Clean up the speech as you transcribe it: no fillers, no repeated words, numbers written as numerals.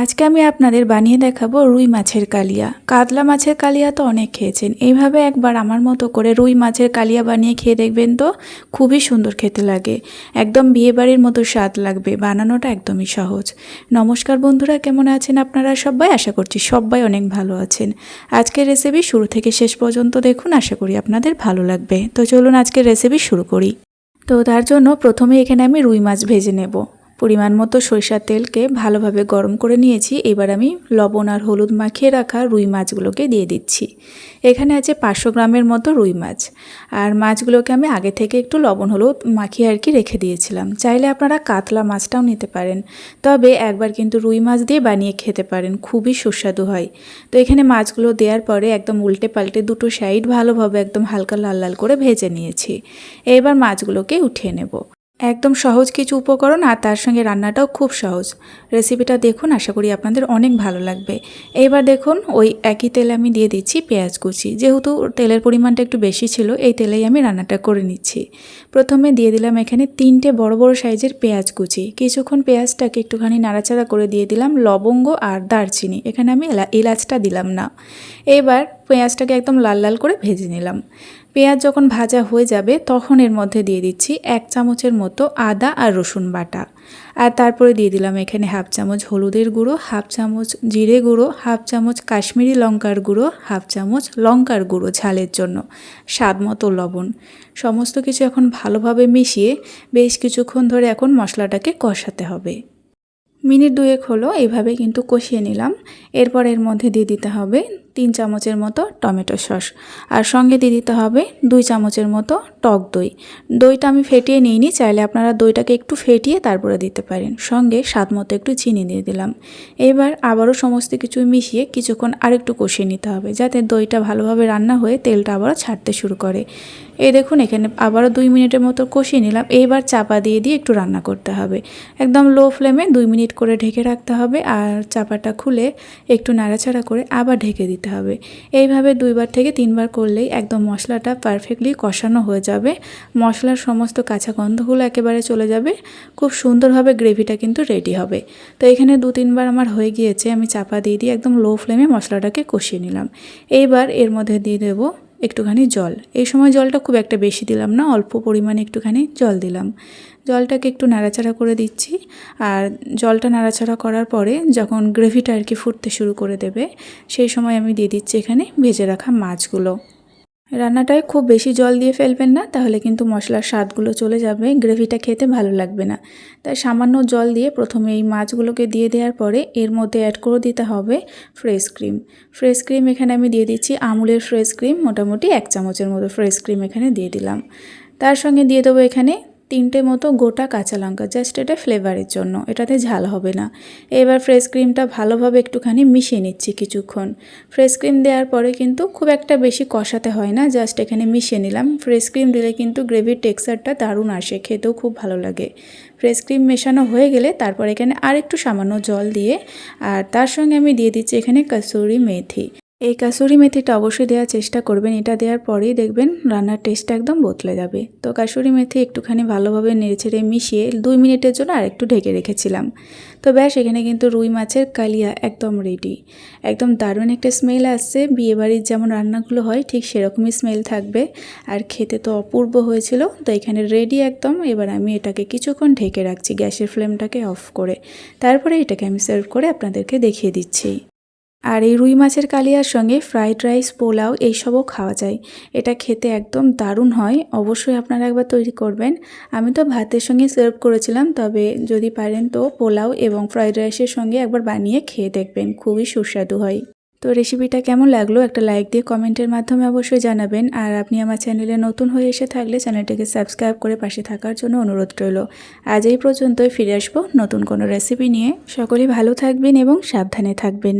আজকে আমি আপনাদের বানিয়ে দেখাবো রুই মাছের কালিয়া। কাতলা মাছের কালিয়া তো অনেক খেয়েছেন, এইভাবে একবার আমার মতো করে রুই মাছের কালিয়া বানিয়ে খেয়ে দেখবেন তো খুবই সুন্দর খেতে লাগে। একদম বিয়েবাড়ির মতো স্বাদ লাগবে, বানানোটা একদমই সহজ। নমস্কার বন্ধুরা, কেমন আছেন আপনারা সবাই? আশা করছি সবাই অনেক ভালো আছেন। আজকের রেসিপি শুরু থেকে শেষ পর্যন্ত দেখুন, আশা করি আপনাদের ভালো লাগবে। তো চলুন আজকের রেসিপি শুরু করি। তো তার জন্য প্রথমে এখানে আমি রুই মাছ ভেজে নেব। পরিমাণ মতো সরিষার তেলকে ভালোভাবে গরম করে নিয়েছি। এবার আমি লবণ আর হলুদ মাখিয়ে রাখা রুই মাছগুলোকে দিয়ে দিচ্ছি। এখানে আছে 500 গ্রামের মতো রুই মাছ। আর মাছগুলোকে আমি আগে থেকে একটু লবণ হলুদ মাখিয়ে রেখে দিয়েছিলাম। চাইলে আপনারা কাতলা মাছটাও নিতে পারেন, তবে একবার কিন্তু রুই মাছ দিয়ে বানিয়ে খেতে পারেন, খুবই সুস্বাদু হয়। তো এখানে মাছগুলো দেওয়ার পরে একদম উল্টে পাল্টে দুটো সাইড ভালোভাবে একদম হালকা লাল লাল করে ভেজে নিয়েছি। এবার মাছগুলোকে উঠিয়ে নেব। একদম সহজ কিছু উপকরণ, আর তার সঙ্গে রান্নাটাও খুব সহজ। রেসিপিটা দেখুন, আশা করি আপনাদের অনেক ভালো লাগবে। এইবার দেখুন, ওই একই তেলে আমি দিয়ে দিচ্ছি পেঁয়াজ কুচি। যেহেতু তেলের পরিমাণটা একটু বেশি ছিল, এই তেলেই আমি রান্নাটা করে নিচ্ছি। প্রথমে দিয়ে দিলাম এখানে 3টে বড় বড় সাইজের পেঁয়াজ কুচি। কিছুক্ষণ পেঁয়াজটাকে একটুখানি নাড়াচাড়া করে দিয়ে দিলাম লবঙ্গ আর দারচিনি। এখানে আমি এলাচটা দিলাম না। এবার পেঁয়াজটাকে একদম লাল লাল করে ভেজে নিলাম। পেঁয়াজ যখন ভাজা হয়ে যাবে তখন এর মধ্যে দিয়ে দিচ্ছি 1 চামচের মতো আদা আর রসুন বাটা। আর তারপরে দিয়ে দিলাম এখানে 1/2 চামচ হলুদের গুঁড়ো, 1/2 চামচ জিরে গুঁড়ো, 1/2 চামচ কাশ্মীরি লঙ্কার গুঁড়ো, 1/2 চামচ লঙ্কার গুঁড়ো ঝালের জন্য, স্বাদ মতো লবণ। সমস্ত কিছু এখন ভালোভাবে মিশিয়ে বেশ কিছুক্ষণ ধরে এখন মশলাটাকে কষাতে হবে। মিনিট 2 হলো, এইভাবে কিন্তু কষিয়ে নিলাম। এরপর এর মধ্যে দিয়ে দিতে হবে 3 চামচের মতো টমেটো সস, আর সঙ্গে দিয়ে দিতে হবে 2 চামচের মতো টক দই। দইটা আমি ফেটিয়ে নিইনি, চাইলে আপনারা দইটাকে একটু ফেটিয়ে তারপরে দিতে পারেন। সঙ্গে স্বাদ মতো একটু চিনি দিয়ে দিলাম। এবার আবারও সমস্ত কিছু মিশিয়ে কিছুক্ষণ আরেকটু কষিয়ে নিতে হবে, যাতে দইটা ভালোভাবে রান্না হয়ে তেলটা আবারও ছাড়তে শুরু করে। এই দেখুন, এখানে আবারও 2 মিনিটের মতো কষিয়ে নিলাম। এইবার চাপা দিয়ে একটু রান্না করতে হবে। একদম লো ফ্লেমে 2 মিনিট করে ঢেকে রাখতে হবে, আর চাপাটা খুলে একটু নাড়াচাড়া করে আবার ঢেকে দিতে হবে। এইভাবে 2বার থেকে 3বার করলেই একদম মশলাটা পারফেক্টলি কষানো হয়ে যাবে। মশলার সমস্ত কাঁচা গন্ধগুলো একেবারে চলে যাবে। খুব সুন্দরভাবে গ্রেভিটা কিন্তু রেডি হবে। তো এখানে 2-3বার আমার হয়ে গিয়েছে। আমি চাপা দিয়ে একদম লো ফ্লেমে মশলাটাকে কষিয়ে নিলাম। এইবার এর মধ্যে দিয়ে দেবো একটুখানি জল। এই সময় জলটা খুব একটা বেশি দিলাম না, অল্প পরিমাণে একটুখানি জল দিলাম। জলটাকে একটু নাড়াচাড়া করে দিচ্ছি। আর জলটা নাড়াচাড়া করার পরে যখন গ্রেভিটা ফুটতে শুরু করে দেবে, সেই সময় আমি দিয়ে দিচ্ছি এখানে ভেজে রাখা মাছগুলো। রান্নাটায় খুব বেশি জল দিয়ে ফেলবেন না, তাহলে কিন্তু মশলার স্বাদগুলো চলে যাবে, গ্রেভিটা খেতে ভালো লাগবে না। তাই সামান্য জল দিয়ে প্রথমে এই মাছগুলোকে দিয়ে দেওয়ার পরে এর মধ্যে অ্যাড করে দিতে হবে ফ্রেশ ক্রিম। ফ্রেশ ক্রিম এখানে আমি দিয়ে দিচ্ছি আমুলের ফ্রেশ ক্রিম, মোটামুটি 1 চামচের মতো ফ্রেশ ক্রিম এখানে দিয়ে দিলাম। তার সঙ্গে দিয়ে দেবো এখানে 3টে মতো গোটা কাঁচা লঙ্কা, জাস্ট এটা ফ্লেভারের জন্য, এটাতে ঝাল হবে না। এবার ফ্রেশ ক্রিমটা ভালোভাবে একটুখানি মিশিয়ে নিচ্ছি কিছুক্ষণ। ফ্রেশ ক্রিম দেওয়ার পরে কিন্তু খুব একটা বেশি কষাতে হয় না, জাস্ট এখানে মিশিয়ে নিলাম। ফ্রেশ ক্রিম দিলে কিন্তু গ্রেভির টেক্সচারটা দারুণ আসে, খেতেও খুব ভালো লাগে। ফ্রেশ ক্রিম মেশানো হয়ে গেলে তারপর এখানে আরেকটু সামান্য জল দিয়ে, আর তার সঙ্গে আমি দিয়ে দিচ্ছি এখানে কাসুরি মেথি। এই কাসুরি মেথিটা অবশ্যই দেওয়ার চেষ্টা করবেন, এটা দেওয়ার পরেই দেখবেন রান্নার টেস্টটা একদম বদলে যাবে। তো কাসুরি মেথি একটুখানি ভালোভাবে নেড়েচেড়ে মিশিয়ে 2 মিনিটের জন্য আরেকটু ঢেকে রেখেছিলাম। তো ব্যাস, এখানে কিন্তু রুই মাছের কালিয়া একদম রেডি। একদম দারুণ একটা স্মেল আসছে, বিয়েবাড়ির যেমন রান্নাগুলো হয় ঠিক সেরকমই স্মেল থাকবে, আর খেতে তো অপূর্ব হয়েছিল। তো এখানে রেডি একদম। এবার আমি এটাকে কিছুক্ষণ ঢেকে রাখছি গ্যাসের ফ্লেমটাকে অফ করে। তারপরে এটাকে আমি সার্ভ করে আপনাদেরকে দেখিয়ে দিচ্ছি। আর এই রুই মাছের কালিয়ার সঙ্গে ফ্রাইড রাইস, পোলাও এইসবও খাওয়া যায়। এটা খেতে একদম দারুণ হয়, অবশ্যই আপনারা একবার তৈরি করবেন। আমি তো ভাতের সঙ্গে সার্ভ করেছিলাম, তবে যদি পারেন তো পোলাও এবং ফ্রাইড রাইসের সঙ্গে একবার বানিয়ে খেয়ে দেখবেন, খুবই সুস্বাদু হয়। তো রেসিপিটা কেমন লাগলো একটা লাইক দিয়ে কমেন্টের মাধ্যমে অবশ্যই জানাবেন। আর আপনি আমার চ্যানেলে নতুন হয়ে এসে থাকলে চ্যানেলটাকে সাবস্ক্রাইব করে পাশে থাকার জন্য অনুরোধ রইল। আজ এই পর্যন্তই, ফিরে আসবো নতুন কোনো রেসিপি নিয়ে। সকলেই ভালো থাকবেন এবং সাবধানে থাকবেন।